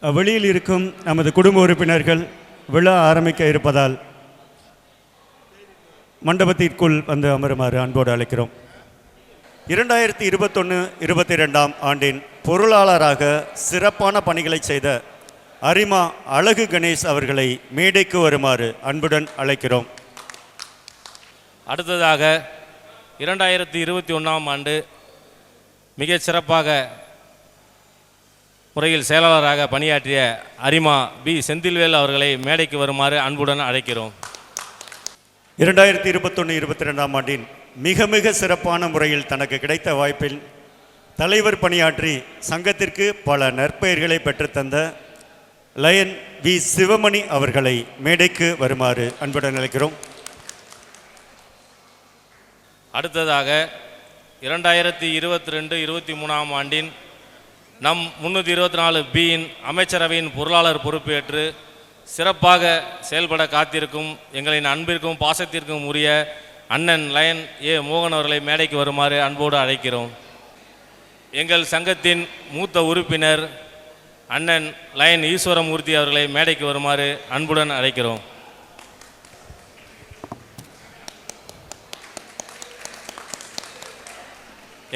வெளியில் இருக்கும் நமது குடும்ப உறுப்பினர்கள் விழா ஆரம்பிக்க இருப்பதால் மண்டபத்திற்குள் வந்து அமருமாறு அன்போடு அழைக்கிறோம். 2021-22 ஆண்டின் பொருளாளராக சிறப்பான பணிகளை செய்த அரிமா அழகு கணேஷ் அவர்களை மேடைக்கு வருமாறு அன்புடன் அழைக்கிறோம். அடுத்ததாக 2021 ஆண்டு மிகச் சிறப்பாக முறையில் செயலாளராக பணியாற்றிய அரிமா பி செந்தில்வேல் அவர்களை மேடைக்கு வருமாறு அன்புடன் அழைக்கிறோம். 2021-22 ஆண்டின் மிக மிக சிறப்பான முறையில் தனக்கு கிடைத்த வாய்ப்பில் தலைவர் பணியாற்றி சங்கத்திற்கு பல நற்பெயர்களை பெற்றுத்தந்த லயன் வி சிவமணி அவர்களை மேடைக்கு வருமாறு அன்புடன் அழைக்கிறோம். அடுத்ததாக 2022-23 ஆண்டின் நம் 324 பியின் அமைச்சரவையின் பொருளாளர் பொறுப்பேற்று சிறப்பாக செயல்பட காத்திருக்கும் எங்களின் அன்பிற்கும் பாசத்திற்கும் உரிய அண்ணன் லயன் ஏ மோகன் அவர்களை மேடைக்கு வருமாறு அன்போடு அழைக்கிறோம். எங்கள் சங்கத்தின் மூத்த உறுப்பினர் அண்ணன் லயன் ஈஸ்வரமூர்த்தி அவர்களை மேடைக்கு வருமாறு அன்புடன் அழைக்கிறோம்.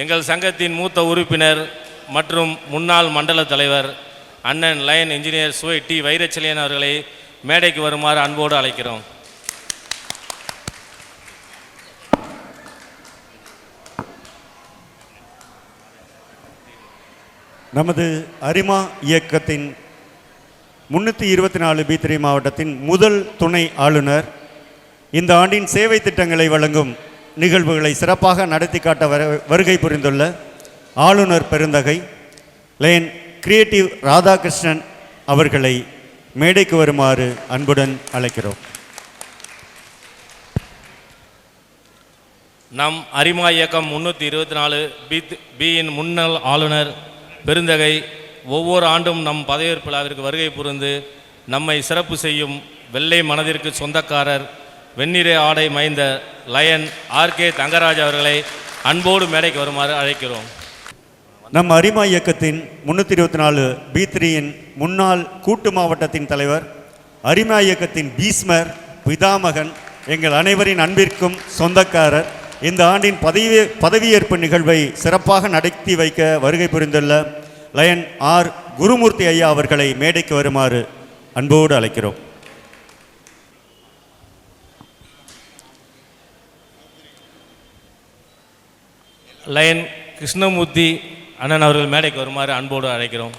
எங்கள் சங்கத்தின் மூத்த உறுப்பினர் மற்றும் முன்னாள் மண்டல தலைவர் அண்ணன் லயன் இன்ஜினியர் சுவை டி வைரச்செழியன் அவர்களை மேடைக்கு வருமாறு அன்போடு அழைக்கிறோம். நமது அரிமா இயக்கத்தின் 324 B3 மாவட்டத்தின் முதல் துணை ஆளுநர் இந்த ஆண்டின் சேவை திட்டங்களை வழங்கும் நிகழ்வுகளை சிறப்பாக நடத்தி காட்ட வருகை புரிந்துள்ள ஆளுநர் பெருந்தகை லயன் கிரியேட்டிவ் ராதாகிருஷ்ணன் அவர்களை மேடைக்கு வருமாறு அன்புடன் அழைக்கிறோம். நம் அரிமா இயக்கம் 324 பியின் முன்னாள் ஆளுநர் பெருந்தகை ஒவ்வொரு ஆண்டும் நம் பதவியேற்பு விழாவிற்கு வருகை புரிந்து நம்மை சிறப்பு செய்யும் வெள்ளை மனதிற்கு சொந்தக்காரர் வெண்ணிறை ஆடை மைந்த லயன் ஆர்.கே. தங்கராஜ் அவர்களை அன்போடு மேடைக்கு வருமாறு அழைக்கிறோம். நம் அரிமா இயக்கத்தின் 324 B3யின் முன்னாள் கூட்டு மாவட்டத்தின் தலைவர், அரிமா இயக்கத்தின் பீஸ்மர் பிதாமகன், எங்கள் அனைவரின் அன்பிற்கும் சொந்தக்காரர், இந்த ஆண்டின் பதவியேற்பு நிகழ்வை சிறப்பாக நடத்தி வைக்க வருகை புரிந்துள்ள லயன் ஆர். குருமூர்த்தி ஐயா அவர்களை மேடைக்கு வருமாறு அன்போடு அழைக்கிறோம். லயன் கிருஷ்ணமூர்த்தி அண்ணன் அவர்கள் மேடைக்கு வருமாறு அன்போடு அழைக்கிறோம்.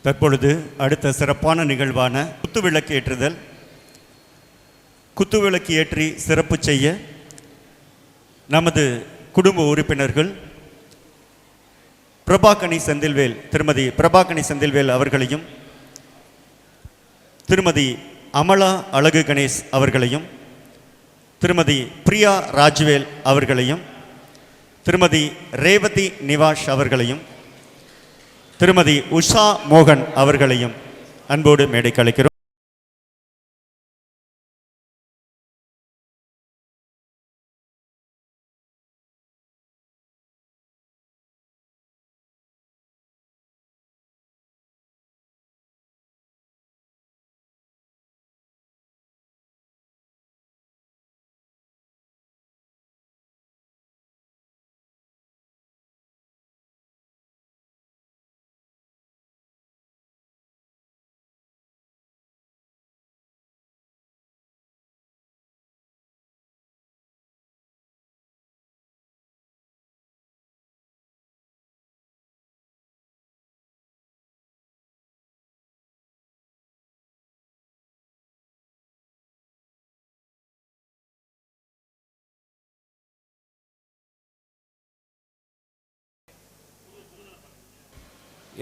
தற்பொழுது அடுத்த சிறப்பான நிகழ்வான குத்துவிளக்கு ஏற்றுதல். குத்துவிளக்கு ஏற்றி சிறப்பு செய்ய நமது குடும்ப உறுப்பினர்கள் திருமதி பிரபாகனி செந்தில்வேல் அவர்களையும் திருமதி அமலா அழகு கணேஷ் அவர்களையும் திருமதி பிரியா ராஜ்வேல் அவர்களையும் திருமதி ரேவதி நிவாஷ் அவர்களையும் திருமதி உஷா மோகன் அவர்களையும் அன்போடு மேடைக்கு அழைக்கிறோம்.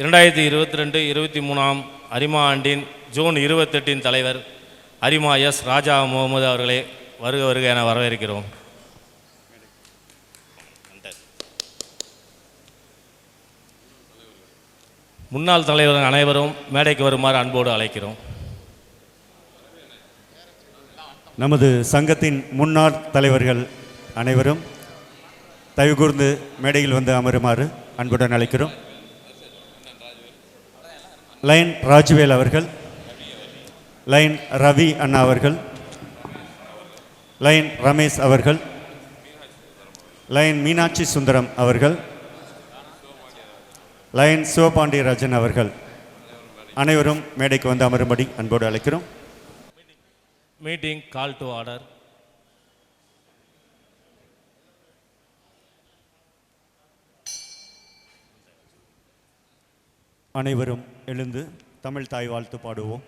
இரண்டாயிரத்தி 22-23 அரிமா ஆண்டின் ஜூன் 28 தலைவர் அரிமா எஸ். ராஜா முகமது அவர்களை வருக வருக என வரவேற்கிறோம். முன்னாள் தலைவர்கள் அனைவரும் மேடைக்கு வருமாறு அன்போடு அழைக்கிறோம். நமது சங்கத்தின் முன்னாள் தலைவர்கள் அனைவரும் தயவு கூர்ந்து மேடையில் வந்து அமருமாறு அன்புடன் அழைக்கிறோம். லைன் ராஜ்வேல் அவர்கள், லைன் ரவி அண்ணா அவர்கள், லைன் ரமேஷ் அவர்கள், லைன் மீனாட்சி சுந்தரம் அவர்கள், லைன் சிவபாண்டியராஜன் அவர்கள் அனைவரும் மேடைக்கு வந்து அமரும்படி அன்போடு அழைக்கிறோம். Meeting call to order. அனைவரும் எழுந்து தமிழ் தாய் வாழ்த்து பாடுவோம்.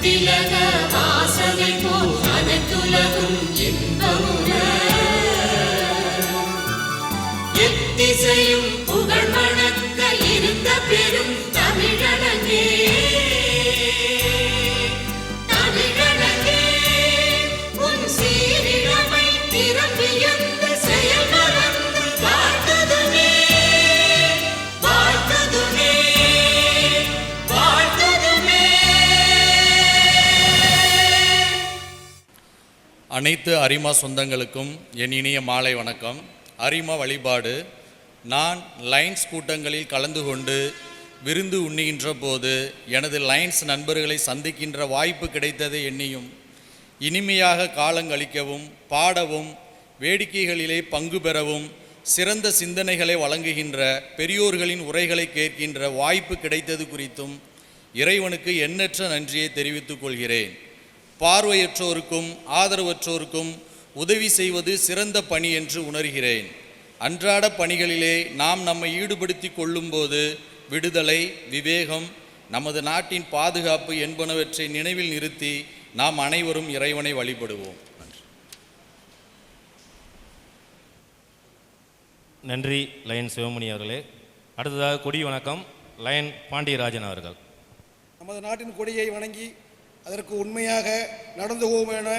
திலக வாசனை போல் அனைத்துலகும் இன்பமுற எத்திசையும் புகழ் வணங்க இருந்த பெரும் தமிழனங்கே தமிழனங்கே உன் சீரிழமை திறம்பியந்த செயல் மறந்து வாழ்த்ததுமே வாழ்த்ததுமே வாழ்த்ததுமே. அனைத்து அரிமா சொந்தங்களுக்கும் என் இனிய மாலை வணக்கம். அரிமா வழிபாடு. நான் லைன்ஸ் கூட்டங்களில் கலந்து கொண்டு விருந்து உண்ணுகின்ற போது எனது லைன்ஸ் நண்பர்களை சந்திக்கின்ற வாய்ப்பு கிடைத்ததை எண்ணியும் இனிமையாக காலங்கழிக்கவும் பாடவும் வேடிக்கைகளிலே பங்கு பெறவும் சிறந்த சிந்தனைகளை வழங்குகின்ற பெரியோர்களின் உரைகளை கேட்கின்ற வாய்ப்பு கிடைத்தது குறித்தும் இறைவனுக்கு எண்ணற்ற நன்றியை தெரிவித்துக் கொள்கிறேன். பார்வையற்றோருக்கும் ஆதரவற்றோருக்கும் உதவி செய்வது சிறந்த பணி என்று உணர்கிறேன். அன்றாட பணிகளிலே நாம் நம்மை ஈடுபடுத்தி கொள்ளும்போது விடுதலை, விவேகம், நமது நாட்டின் பாதுகாப்பு என்பனவற்றை நினைவில் நிறுத்தி நாம் அனைவரும் இறைவனை வழிபடுவோம். நன்றி லைன் சிவமணி அவர்களே. அடுத்ததாக கொடி வணக்கம் லைன் பாண்டியராஜன் அவர்கள். நமது நாட்டின் கொடியை வணங்கி அதற்கு உண்மையாக நடந்துவோம் என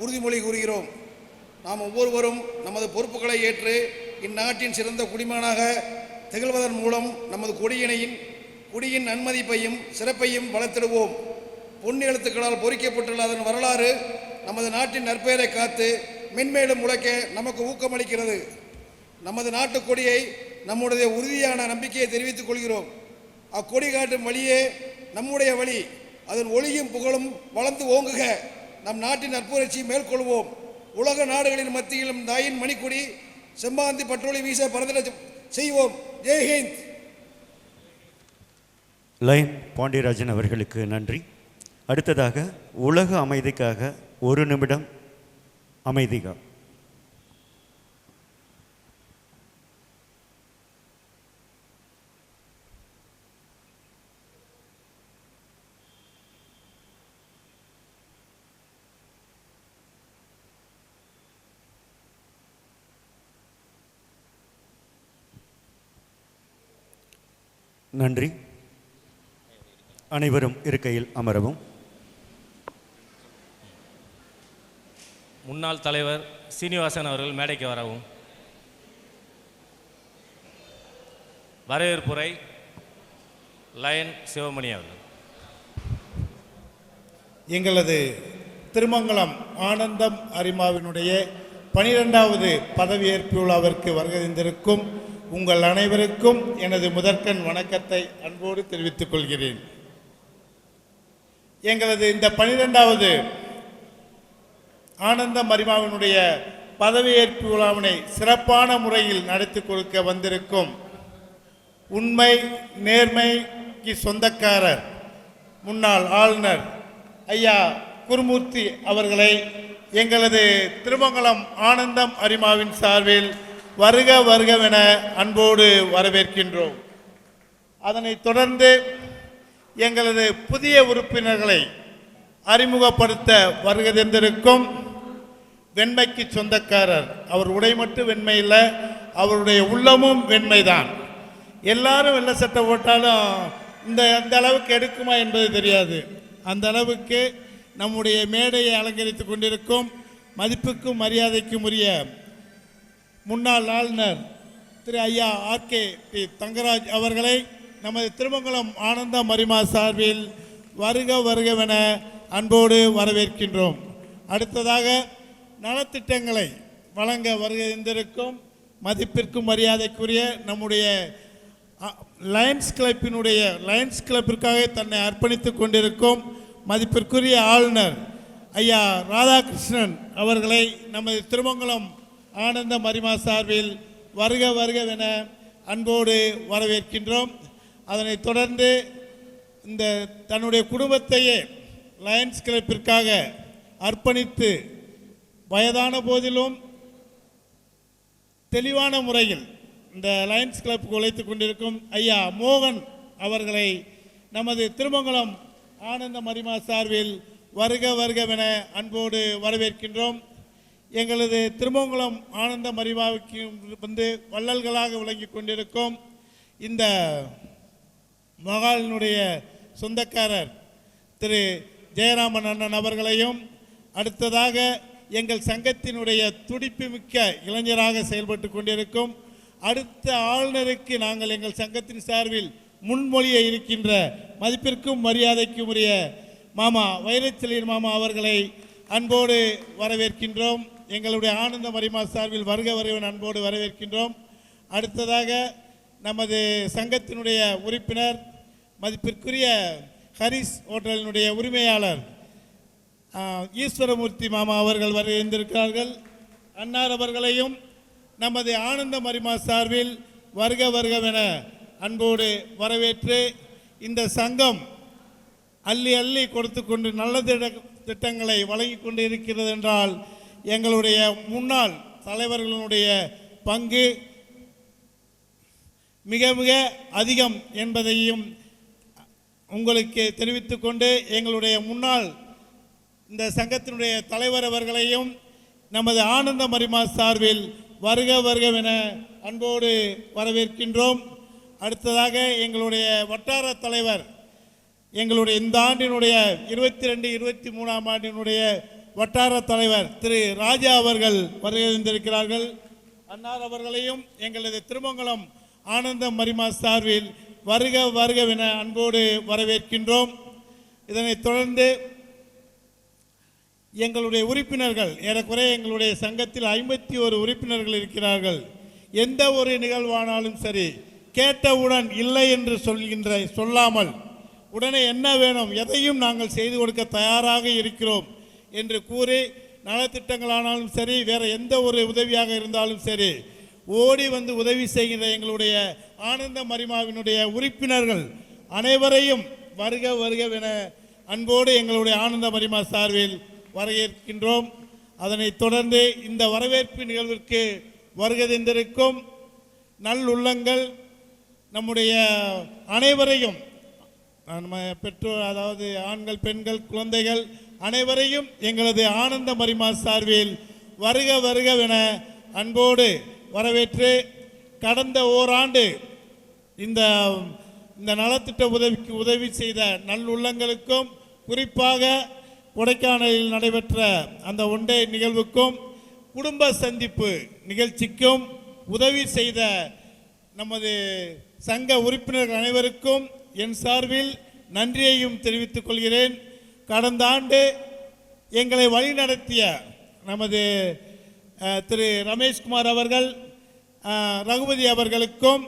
உறுதிமொழி கூறுகிறோம். நாம் ஒவ்வொருவரும் நமது பொறுப்புகளை ஏற்று இந்நாட்டின் சிறந்த குடிமகனாக திகழ்வதன் மூலம் நமது கொடியின் நன்மதிப்பையும் சிறப்பையும் வளர்த்திடுவோம். பொன் எழுத்துக்களால் பொறிக்கப்பட்டுள்ள அதன் வரலாறு நமது நாட்டின் நற்பெயரை காத்து மென்மேலும் உழைக்க நமக்கு ஊக்கமளிக்கிறது. நமது நாட்டு கொடியை நம்முடைய உறுதியான நம்பிக்கையை தெரிவித்துக் கொள்கிறோம். அக்கொடி காட்டும் வழியே நம்முடைய வழி. அதன் ஒளியும் புகழும் வளர்ந்து ஓங்குக. நம் நாட்டின் நற்புரட்சியை மேற்கொள்வோம். உலக நாடுகளின் மத்தியிலும் தாயின் மணிக்கொடி செம்பாந்தி பற்றொளி வீச பரதல செய்வோம். ஜெய்ஹிந்த். லைன் பாண்டியராஜன் அவர்களுக்கு நன்றி. அடுத்ததாக உலக அமைதிக்காக ஒரு நிமிடம் அமைதிகா. நன்றி. அனைவரும் இருக்கையில் அமரவும். முன்னாள் தலைவர் சீனிவாசன் அவர்கள் மேடைக்கு வரவும். வரவேற்புரை லைன் சிவமணி அவர்கள். எங்களது திருமங்கலம் ஆனந்தம் அரிமாவினுடைய 12வது பதவியேற்பு விழாவிற்கு வருகின்றிருக்கும் உங்கள் அனைவருக்கும் எனது முதற்கண் வணக்கத்தை அன்போடு தெரிவித்துக் கொள்கிறேன். எங்களது இந்த 12வது ஆனந்தம் அரிமாவினுடைய பதவியேற்பு விழாவினை சிறப்பான முறையில் நடத்தி கொடுக்க வந்திருக்கும் உண்மை நேர்மைக்கு சொந்தக்காரர் முன்னாள் ஆளுநர் ஐயா குருமூர்த்தி அவர்களை எங்களது திருமங்கலம் ஆனந்தம் அரிமாவின் சார்பில் வருக வருகவென அன்போடு வரவேற்கின்றோம். அதனைத் தொடர்ந்து எங்களது புதிய உறுப்பினர்களை அறிமுகப்படுத்த வருகை தந்திருக்கும் வெண்மைக்கு சொந்தக்காரர். அவர் உடை மட்டும் வெண்மை இல்லை, அவருடைய உள்ளமும் வெண்மைதான். எல்லாரும் வெள்ளை சட்டை போட்டாலும் அந்த அளவுக்கு எடுக்குமா என்பது தெரியாது. அந்த அளவுக்கு நம்முடைய மேடையை அலங்கரித்து கொண்டிருக்கும் மதிப்புக்கும் மரியாதைக்கும் உரிய முன்னாள் ஆளுநர் திரு ஐயா RK தங்கராஜ் அவர்களை நமது திருமங்கலம் ஆனந்த மரிமா சார்பில் வருக வருகவென அன்போடு வரவேற்கின்றோம். அடுத்ததாக நலத்திட்டங்களை வழங்க வருகின்றிருக்கும் மதிப்பிற்கும் மரியாதைக்குரிய நம்முடைய லயன்ஸ் கிளப்பிற்காக தன்னை அர்ப்பணித்துக் கொண்டிருக்கும் மதிப்பிற்குரிய ஆளுநர் ஐயா ராதாகிருஷ்ணன் அவர்களை நமது திருமங்கலம் ஆனந்த மரிமா சார்பில் வருக வருகவென அன்போடு வரவேற்கின்றோம். அதனைத் தொடர்ந்து இந்த தன்னுடைய குடும்பத்தையே லயன்ஸ் கிளப்பிற்காக அர்ப்பணித்து வயதான போதிலும் தெளிவான முறையில் இந்த லயன்ஸ் கிளப்புக்கு உழைத்து கொண்டிருக்கும் ஐயா மோகன் அவர்களை நமது திருமங்கலம் ஆனந்த மரிமா சார்பில் வருக வருகவென அன்போடு வரவேற்கின்றோம். எங்களது திருமங்கலம் ஆனந்த மரிமாவுக்கு வந்து வள்ளல்களாக விளங்கி கொண்டிருக்கும் இந்த மகாலினுடைய சொந்தக்காரர் திரு ஜெயராமன் அண்ணன் அவர்களையும், அடுத்ததாக எங்கள் சங்கத்தினுடைய துடிப்புமிக்க இளைஞராக செயல்பட்டு கொண்டிருக்கும் அடுத்த ஆளுநருக்கு நாங்கள் எங்கள் சங்கத்தின் சார்பில் முன்மொழிய இருக்கின்ற மதிப்பிற்கும் மரியாதைக்கும் உரிய மாமா வைரச்செழியன் மாமா அவர்களை அன்போடு வரவேற்கின்றோம். எங்களுடைய ஆனந்த மரிமா சார்பில் வருக வருவன் அன்போடு வரவேற்கின்றோம். அடுத்ததாக நமது சங்கத்தினுடைய உறுப்பினர் மதிப்பிற்குரிய ஹரிஸ் ஹோட்டலினுடைய உரிமையாளர் ஈஸ்வரமூர்த்தி மாமா அவர்கள் வருகின்றிருக்கிறார்கள். அன்னார் அவர்களையும் நமது ஆனந்த மரிமா சார்பில் வருக வருகவென அன்போடு வரவேற்று இந்த சங்கம் அள்ளி அள்ளி கொடுத்து கொண்டு நல்ல திட்டங்களை வழங்கி கொண்டு இருக்கிறது என்றால் எங்களுடைய முன்னாள் தலைவர்களுடைய பங்கு மிக மிக அதிகம் என்பதையும் உங்களுக்கு தெரிவித்துக் கொண்டு எங்களுடைய முன்னாள் இந்த சங்கத்தினுடைய தலைவர் அவர்களையும் நமது ஆனந்த மரிமா சார்பில் வருக வருகவென அன்போடு வரவேற்கின்றோம். அடுத்ததாக எங்களுடைய வட்டார தலைவர், எங்களுடைய இந்த ஆண்டினுடைய 22-23ஆம் ஆண்டினுடைய வட்டார தலைவர் திரு ராஜா அவர்கள் வருகின்றிருக்கிறார்கள். அன்னார் அவர்களையும் எங்களது திருமங்கலம் ஆனந்த மரிமா சார்பில் வருக வருகவென அன்போடு வரவேற்கின்றோம். இதனைத் தொடர்ந்து எங்களுடைய உறுப்பினர்கள் ஏறக்குறைய எங்களுடைய சங்கத்தில் 51 உறுப்பினர்கள் இருக்கிறார்கள். எந்த ஒரு நிகழ்வானாலும் சரி கேட்டவுடன் இல்லை என்று சொல்லாமல் உடனே என்ன வேணும் எதையும் நாங்கள் செய்து கொடுக்க தயாராக இருக்கிறோம் என்று கூறி நலத்திட்டங்களானாலும் சரி வேறு எந்த ஒரு உதவியாக இருந்தாலும் சரி ஓடி வந்து உதவி செய்கின்ற எங்களுடைய ஆனந்த மரிமாவினுடைய உறுப்பினர்கள் அனைவரையும் வருக வருகவென அன்போடு எங்களுடைய ஆனந்த மரிமா சார்பில் வரவேற்கின்றோம். அதனைத் தொடர்ந்து இந்த வரவேற்பு நிகழ்விற்கு வருகை தந்திருக்கும் நல்லுள்ளங்கள் நம்முடைய அனைவரையும் நம்ம பெற்றோர், அதாவது ஆண்கள் பெண்கள் குழந்தைகள் அனைவரையும் எங்களது ஆனந்த மரிமா சார்பில் வருக வருகவென அன்போடு வரவேற்று கடந்த ஓராண்டு இந்த நலத்திட்ட உதவி செய்த நல்லுள்ளங்களுக்கும் குறிப்பாக கொடைக்கானலில் நடைபெற்ற அந்த ஒன்டே நிகழ்வுக்கும் குடும்ப சந்திப்பு நிகழ்ச்சிக்கும் உதவி செய்த நமது சங்க உறுப்பினர்கள் அனைவருக்கும் என் சார்பில் நன்றியையும் தெரிவித்துக் கொள்கிறேன். கடந்த ஆண்டு எங்களை வழிநடத்திய நமது திரு ரமேஷ்குமார் அவர்கள், ரகுபதி அவர்களுக்கும்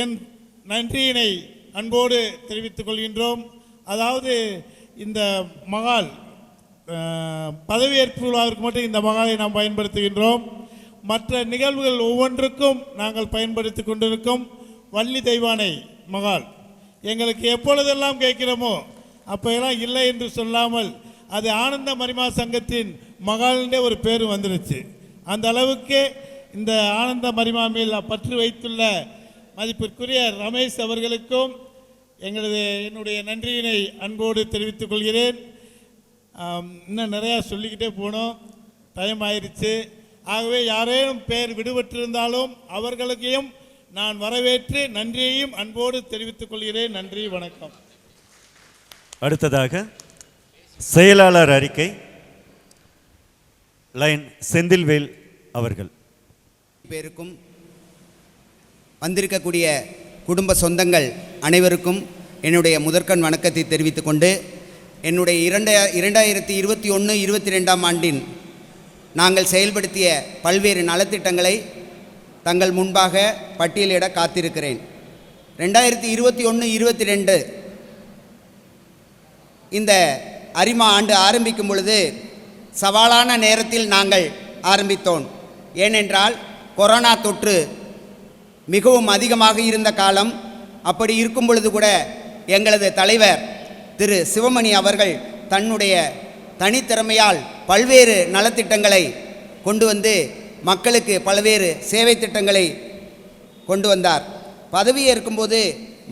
என் நன்றியினை அன்போடு தெரிவித்துக் கொள்கின்றோம். அதாவது இந்த மகால் பதவியேற்பு விழாவிற்கு மட்டும் இந்த மகாலை நாம் பயன்படுத்துகின்றோம். மற்ற நிகழ்வுகள் ஒவ்வொன்றுக்கும் நாங்கள் பயன்படுத்தி கொண்டிருக்கும் வள்ளி தெய்வானை மகால் எங்களுக்கு எப்பொழுதெல்லாம் கேட்கிறோமோ அப்போயெல்லாம் இல்லை என்று சொல்லாமல் அது ஆனந்த மரிமா சங்கத்தின் மகால்னே ஒரு பேர் வந்துருச்சு. அந்த அளவுக்கு இந்த ஆனந்த மரிமா மேல் பற்று வைத்துள்ள மதிப்பிற்குரிய ரமேஷ் அவர்களுக்கும் என்னுடைய நன்றியினை அன்போடு தெரிவித்துக் கொள்கிறேன். இன்னும் நிறையா சொல்லிக்கிட்டே போனோம், டைம் ஆயிடுச்சு. ஆகவே யாரேனும் பெயர் விடுபட்டிருந்தாலும் அவர்களுக்கையும் நான் வரவேற்று நன்றியையும் அன்போடு தெரிவித்துக் கொள்கிறேன். நன்றி, வணக்கம். அடுத்ததாக செயலாளர் அறிக்கை லைன் செந்தில்வேல் அவர்கள். பேருக்கும் வந்திருக்கக்கூடிய குடும்ப சொந்தங்கள் அனைவருக்கும் என்னுடைய முதற்கண் வணக்கத்தை தெரிவித்துக் கொண்டு, என்னுடைய 2021-22 ஆண்டின் நாங்கள் செயல்படுத்திய பல்வேறு நலத்திட்டங்களை தங்கள் முன்பாக பட்டியலிட காத்திருக்கிறேன். 2021-22 இந்த அரிமா ஆண்டு ஆரம்பிக்கும் பொழுது சவாலான நேரத்தில் நாங்கள் ஆரம்பித்தோம். ஏனென்றால் கொரோனா தொற்று மிகவும் அதிகமாக இருந்த காலம். அப்படி இருக்கும் பொழுது கூட எங்களது தலைவர் திரு சிவமணி அவர்கள் தன்னுடைய தனித்திறமையால் பல்வேறு நலத்திட்டங்களை கொண்டு வந்து மக்களுக்கு பல்வேறு சேவை திட்டங்களை கொண்டு வந்தார். பதவியேற்கும்போது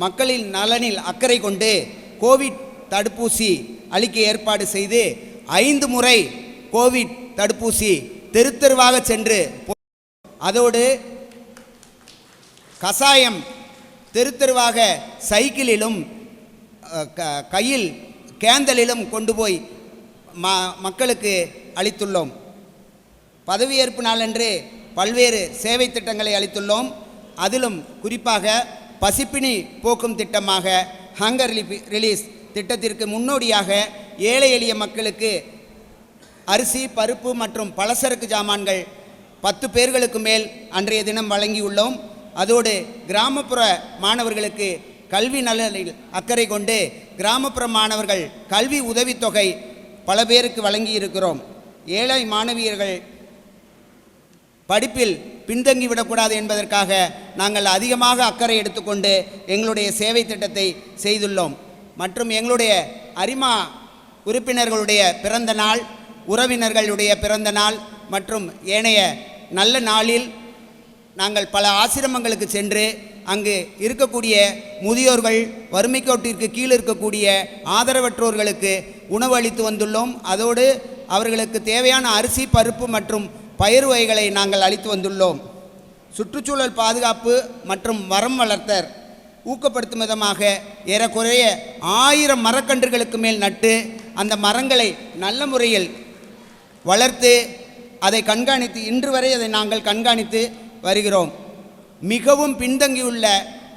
மக்களின் நலனில் அக்கறை கொண்டு கோவிட் தடுப்பூசி அளிக்க ஏற்பாடு செய்து 5 முறை கோவிட் தடுப்பூசி தெரு தெருவாக சென்று, அதோடு கசாயம் தெரு தெருவாக சைக்கிளிலும் கையில் கேந்தலிலும் கொண்டு போய் மக்களுக்கு அளித்துள்ளோம். பதவியேற்பு நாளன்று பல்வேறு சேவை திட்டங்களை அளித்துள்ளோம். அதிலும் குறிப்பாக பசிப்பினி போக்கும் திட்டமாக ஹங்கர் ரிலீஸ் திட்டத்திற்கு முன்னோடியாக ஏழை எளிய மக்களுக்கு அரிசி, பருப்பு மற்றும் பலசரக்கு ஜாமான்கள் 10 பேர்களுக்கு மேல் அன்றைய தினம் வழங்கியுள்ளோம். அதோடு கிராமப்புற மாணவர்களுக்கு கல்வி நலனில் அக்கறை கொண்டு கிராமப்புற மாணவர்கள் கல்வி உதவித்தொகை பல பேருக்கு வழங்கி இருக்கிறோம். ஏழை மாணவியர்கள் படிப்பில் பின்தங்கிவிடக்கூடாது என்பதற்காக நாங்கள் அதிகமாக அக்கறை எடுத்துக்கொண்டு எங்களுடைய சேவை திட்டத்தை செய்துள்ளோம். மற்றும் எங்களுடைய அரிமா உறுப்பினர்களுடைய பிறந்த நாள், உறவினர்களுடைய பிறந்த நாள் மற்றும் ஏனைய நல்ல நாளில் நாங்கள் பல ஆசிரமங்களுக்கு சென்று அங்கு இருக்கக்கூடிய முதியோர்கள், வறுமை கோட்டிற்கு கீழ் இருக்கக்கூடிய ஆதரவற்றோர்களுக்கு உணவு அளித்து வந்துள்ளோம். அதோடு அவர்களுக்கு தேவையான அரிசி, பருப்பு மற்றும் பயிர் வகைகளை நாங்கள் அளித்து வந்துள்ளோம். சுற்றுச்சூழல் பாதுகாப்பு மற்றும் மரம் வளர்த்தர் ஊக்கப்படுத்தும் விதமாக ஏறக்குறைய 1000 மரக்கன்றுகளுக்கு மேல் நட்டு அந்த மரங்களை நல்ல முறையில் வளர்த்து அதை கண்காணித்து இன்று வரை அதை நாங்கள் கண்காணித்து வருகிறோம். மிகவும் பின்தங்கியுள்ள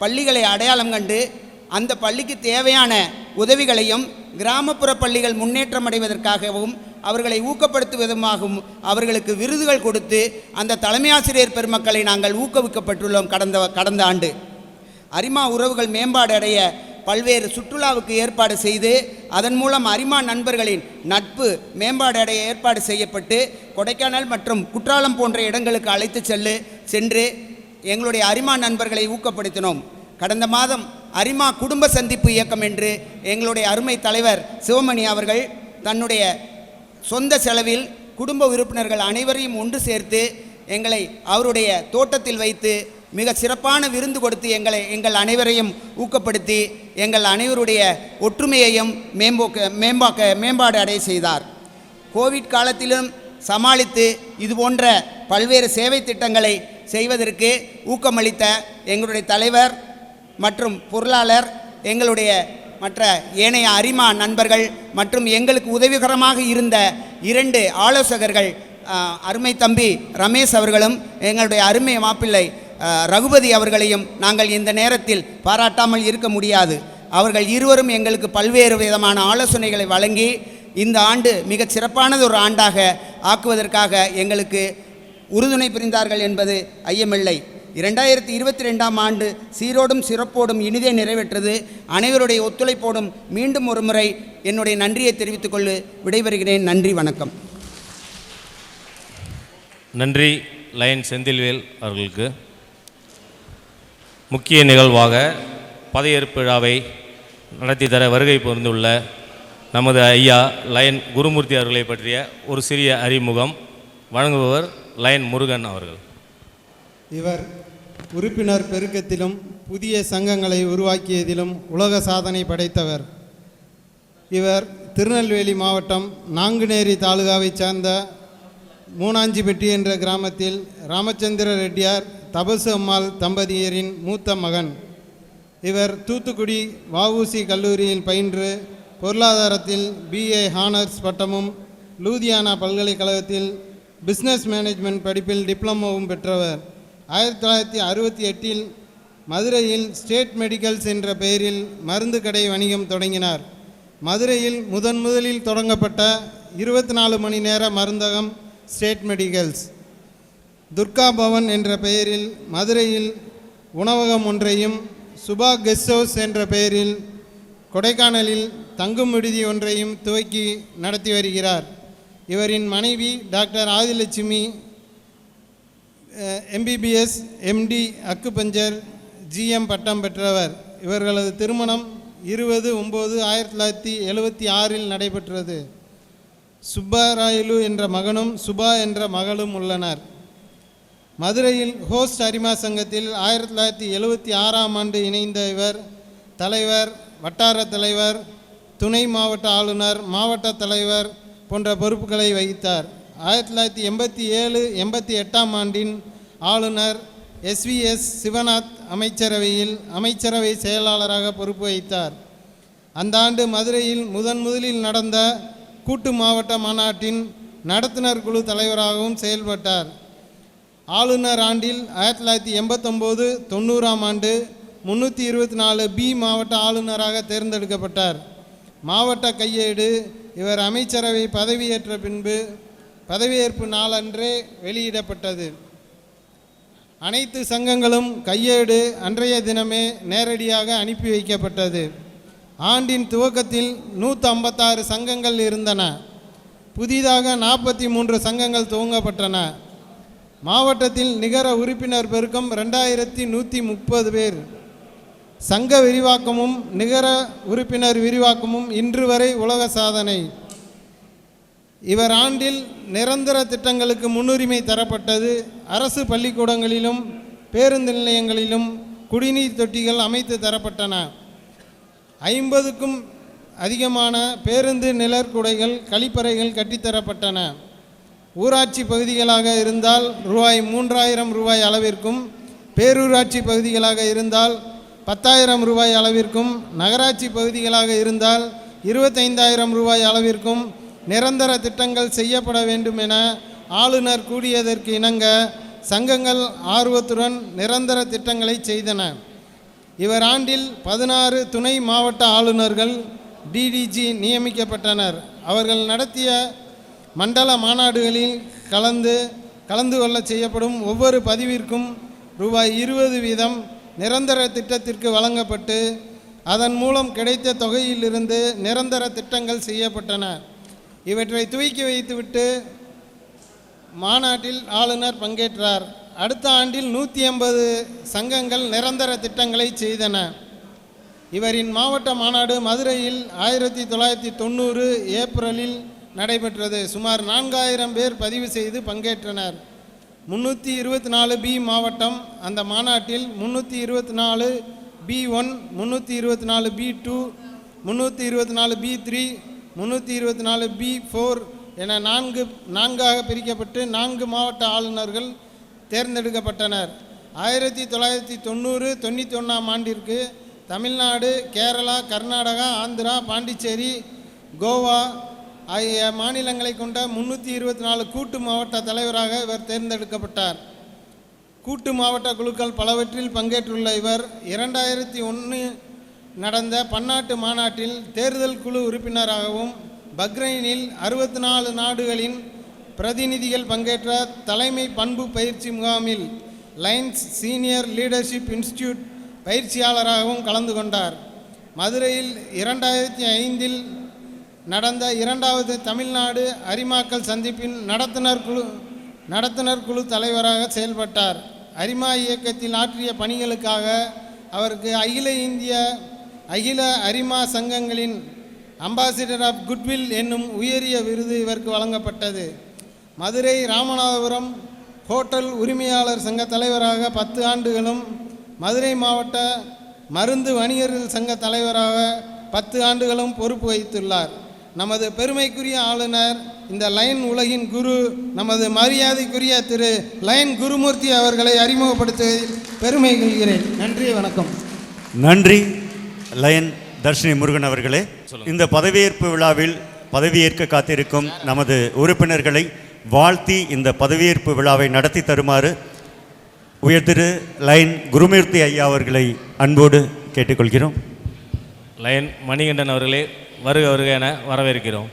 பள்ளிகளை அடையாளம் கண்டு அந்த பள்ளிக்கு தேவையான உதவிகளையும் கிராமப்புற பள்ளிகள் முன்னேற்றம் அடைவதற்காகவும் அவர்களை ஊக்கப்படுத்துவதுமாகவும் அவர்களுக்கு விருதுகள் கொடுத்து அந்த தலைமை ஆசிரியர் பெருமக்களை நாங்கள் ஊக்குவிக்கப்பட்டுள்ளோம். கடந்த ஆண்டு அரிமா உறவுகள் மேம்பாடு அடைய பல்வேறு சுற்றுலாவுக்கு ஏற்பாடு செய்து அதன் மூலம் அரிமா நண்பர்களின் நட்பு மேம்பாடு அடைய ஏற்பாடு செய்யப்பட்டு கொடைக்கானல் மற்றும் குற்றாலம் போன்ற இடங்களுக்கு அழைத்து சென்று எங்களுடைய அரிமா நண்பர்களை ஊக்கப்படுத்தினோம். கடந்த மாதம் அரிமா குடும்ப சந்திப்பு இயக்கம் என்று எங்களுடைய அருமை தலைவர் சிவமணி அவர்கள் தன்னுடைய சொந்த செலவில் குடும்ப உறுப்பினர்கள் அனைவரையும் ஒன்று சேர்த்து எங்களை அவருடைய தோட்டத்தில் வைத்து மிக சிறப்பான விருந்து கொடுத்து எங்கள் அனைவரையும் ஊக்கப்படுத்தி எங்கள் அனைவருடைய ஒற்றுமையையும் மேம்பாடு அடைய செய்தார். கோவிட் காலத்திலும் சமாளித்து இதுபோன்ற பல்வேறு சேவை திட்டங்களை செய்வதற்கு ஊக்கமளித்த எங்களுடைய தலைவர் மற்றும் பொருளாளர், எங்களுடைய மற்ற ஏனைய அரிமா நண்பர்கள் மற்றும் எங்களுக்கு உதவிகரமாக இருந்த 2 ஆலோசகர்கள், அருமை தம்பி ரமேஷ் அவர்களும் எங்களுடைய அருமை மாப்பிள்ளை ரகுபதி அவர்களையும் நாங்கள் இந்த நேரத்தில் பாராட்டாமல் இருக்க முடியாது. அவர்கள் இருவரும் எங்களுக்கு பல்வேறு விதமான ஆலோசனைகளை வழங்கி இந்த ஆண்டு மிகச் சிறப்பானது ஒரு ஆண்டாக ஆக்குவதற்காக எங்களுக்கு உறுதுணை புரிந்தார்கள் என்பது ஐயமில்லை. 2022 ஆண்டு சீரோடும் சிறப்போடும் இனிதே நிறைவேற்றது. அனைவருடைய ஒத்துழைப்போடும் மீண்டும் ஒரு முறை என்னுடைய நன்றியை தெரிவித்துக் கொண்டு விடைபெறுகிறேன். நன்றி, வணக்கம். நன்றி லைன் செந்தில்வேல் அவர்களுக்கு. முக்கிய நிகழ்வாக பதவியேற்பு விழாவை நடத்தி தர வருகை புரிந்துள்ள நமது ஐயா லைன் குருமூர்த்தி அவர்களை பற்றிய ஒரு சிறிய அறிமுகம் வழங்குபவர் லைன் முருகன் அவர்கள். இவர் உறுப்பினர் பெருக்கத்திலும் புதிய சங்கங்களை உருவாக்கியதிலும் உலக சாதனை படைத்தவர். இவர் திருநெல்வேலி மாவட்டம் நாங்குநேரி தாலுகாவைச் சேர்ந்த மூணாஞ்சிப்பட்டி என்ற கிராமத்தில் ராமச்சந்திர ரெட்டியார் தபசு அம்மாள் தம்பதியரின் மூத்த மகன். இவர் தூத்துக்குடி வஉசி கல்லூரியில் பயின்று பொருளாதாரத்தில் பிஏ ஹானர்ஸ் பட்டமும் லூதியானா பல்கலைக்கழகத்தில் பிஸ்னஸ் மேனேஜ்மெண்ட் படிப்பில் டிப்ளமோவும் பெற்றவர். 1968 மதுரையில் ஸ்டேட் மெடிக்கல்ஸ் என்ற பெயரில் மருந்து கடை வணிகம் தொடங்கினார். மதுரையில் முதலில் தொடங்கப்பட்ட 24 மணி நேர மருந்தகம் ஸ்டேட் மெடிக்கல்ஸ். துர்கா பவன் என்ற பெயரில் மதுரையில் உணவகம் ஒன்றையும், சுபா கெஸ்ட் ஹவுஸ் என்ற பெயரில் கொடைக்கானலில் தங்கும் விடுதி ஒன்றையும் துவக்கி நடத்தி வருகிறார். இவரின் மனைவி doctor Adhilakshmi MBBS MD acupuncture GM பட்டம் பெற்றவர். இவர்களது திருமணம் 20/9/1976 நடைபெற்றது. சுப்பராயலு என்ற மகனும் சுபா என்ற மகளும் உள்ளனர். மதுரையில் ஹோஸ்ட் அரிமா சங்கத்தில் 1976 இணைந்த இவர் தலைவர், வட்டார தலைவர், துணை மாவட்ட ஆளுநர், மாவட்ட தலைவர் போன்ற பொறுப்புகளை வகித்தார். 1987-88 ஆளுநர் SVS சிவநாத் அமைச்சரவையில் அமைச்சரவை செயலாளராக பொறுப்பு வகித்தார். அந்த ஆண்டு மதுரையில் முதலில் நடந்த கூட்டு மாவட்ட மாநாட்டின் நடத்துனர் குழு தலைவராகவும் செயல்பட்டார். ஆளுநர் ஆண்டில் 1989-90 324B மாவட்ட ஆளுநராக தேர்ந்தெடுக்கப்பட்டார். மாவட்ட கையேடு இவர் அமைச்சரவை பதவியேற்ற பின்பு பதவியேற்பு நாளன்றே வெளியிடப்பட்டது. அனைத்து சங்கங்களும் கையேடு அன்றைய தினமே நேரடியாக அனுப்பி வைக்கப்பட்டது. ஆண்டின் துவக்கத்தில் 156 சங்கங்கள் இருந்தன. புதிதாக 43 சங்கங்கள் துவங்கப்பட்டன. மாவட்டத்தில் நிகர உறுப்பினர் பெருக்கம் 2130 பேர். சங்க விரிவாக்கமும் நிகர உறுப்பினர் விரிவாக்கமும் இன்று வரை உலக சாதனை. இவர் ஆண்டில் நிரந்தர திட்டங்களுக்கு முன்னுரிமை தரப்பட்டது. அரசு பள்ளிக்கூடங்களிலும் பேருந்து நிலையங்களிலும் குடிநீர் தொட்டிகள் அமைத்து தரப்பட்டன. 50க்கும் அதிகமான பேருந்து நிழற்குடைகள், கழிப்பறைகள் கட்டித்தரப்பட்டன. ஊராட்சி பகுதிகளாக இருந்தால் ரூபாய் 3000 அளவிற்கும், பேரூராட்சி பகுதிகளாக இருந்தால் 10,000 அளவிற்கும், நகராட்சி பகுதிகளாக இருந்தால் 25,000 அளவிற்கும் நிரந்தர திட்டங்கள் செய்யப்பட வேண்டும் என ஆளுநர் கூறியதற்கு இணங்க சங்கங்கள் ஆர்வத்துடன் நிரந்தர திட்டங்களை செய்தன. இவர் ஆண்டில் 16 துணை மாவட்ட ஆளுநர்கள் DDG நியமிக்கப்பட்டனர். அவர்கள் நடத்திய மண்டல மாநாடுகளில் கலந்து கொள்ள செய்யப்படும் ஒவ்வொரு பதிவிற்கும் ரூபாய் 20 வீதம் நிரந்தர திட்டத்திற்கு வழங்கப்பட்டு அதன் மூலம் கிடைத்த தொகையிலிருந்து நிரந்தர திட்டங்கள் செய்யப்பட்டன. இவற்றை துவக்கி வைத்துவிட்டு மாநாட்டில் ஆளுநர் பங்கேற்றார். அடுத்த ஆண்டில் 180 சங்கங்கள் நிரந்தர திட்டங்களை செய்தன. இவரின் மாவட்ட மாநாடு மதுரையில் 1990 ஏப்ரலில் நடைபெற்றது. சுமார் 4000 பேர் பதிவு செய்து பங்கேற்றனர். 324B மாவட்டம். அந்த மாநாட்டில் 324B1, 324B2, 324B3, 324B4 என நான்காக பிரிக்கப்பட்டு 4 மாவட்ட ஆளுநர்கள் தேர்ந்தெடுக்கப்பட்டனர். 1990-91 ஆண்டிற்கு தமிழ்நாடு, கேரளா, கர்நாடகா, ஆந்திரா, பாண்டிச்சேரி, கோவா ஆகிய மாநிலங்களை கொண்ட 324 கூட்டு மாவட்ட தலைவராக இவர் தேர்ந்தெடுக்கப்பட்டார். கூட்டு மாவட்ட குழுக்கள் பலவற்றில் பங்கேற்றுள்ள இவர் 2001 நடந்த பன்னாட்டு மாநாட்டில் தேர்தல் குழு உறுப்பினராகவும், பக்ரைனில் 64 நாடுகளின் பிரதிநிதிகள் பங்கேற்ற தலைமை பண்பு பயிற்சி முகாமில் லைன்ஸ் சீனியர் லீடர்ஷிப் இன்ஸ்டிடியூட் பயிற்சியாளராகவும் கலந்து கொண்டார். மதுரையில் 2005 நடந்த 2வது தமிழ்நாடு அரிமாக்கள் சந்திப்பின் நடத்துனர் குழு தலைவராக செயல்பட்டார். அரிமா இயக்கத்தில் ஆற்றிய பணிகளுக்காக அவருக்கு அகில அரிமா சங்கங்களின் அம்பாசிடர் ஆஃப் குட்வில் என்னும் உயரிய விருது இவருக்கு வழங்கப்பட்டது. மதுரை ராமநாதபுரம் ஹோட்டல் உரிமையாளர் சங்க தலைவராக 10 ஆண்டுகளும், மதுரை மாவட்ட மருந்து வணிகர்கள் சங்க தலைவராக 10 ஆண்டுகளும் பொறுப்பு வகித்துள்ளார். நமது பெருமைக்குரிய ஆளுநர், இந்த லைன் உலகின் குரு, நமது மரியாதைக்குரிய திரு லைன் குருமூர்த்தி அவர்களை அறிமுகப்படுத்துவதில் பெருமை கொள்கிறேன். நன்றி, வணக்கம். நன்றி லயன் தர்ஷினி முருகன் அவர்களே. இந்த பதவியேற்பு விழாவில் பதவியேற்க காத்திருக்கும் நமது உறுப்பினர்களை வாழ்த்தி இந்த பதவியேற்பு விழாவை நடத்தி தருமாறு உயர்திரு லைன் குருமூர்த்தி ஐயா அவர்களை அன்போடு கேட்டுக்கொள்கிறோம். லயன் மணிகண்டன் அவர்களே, வருக வருக என வரவேற்கிறோம்.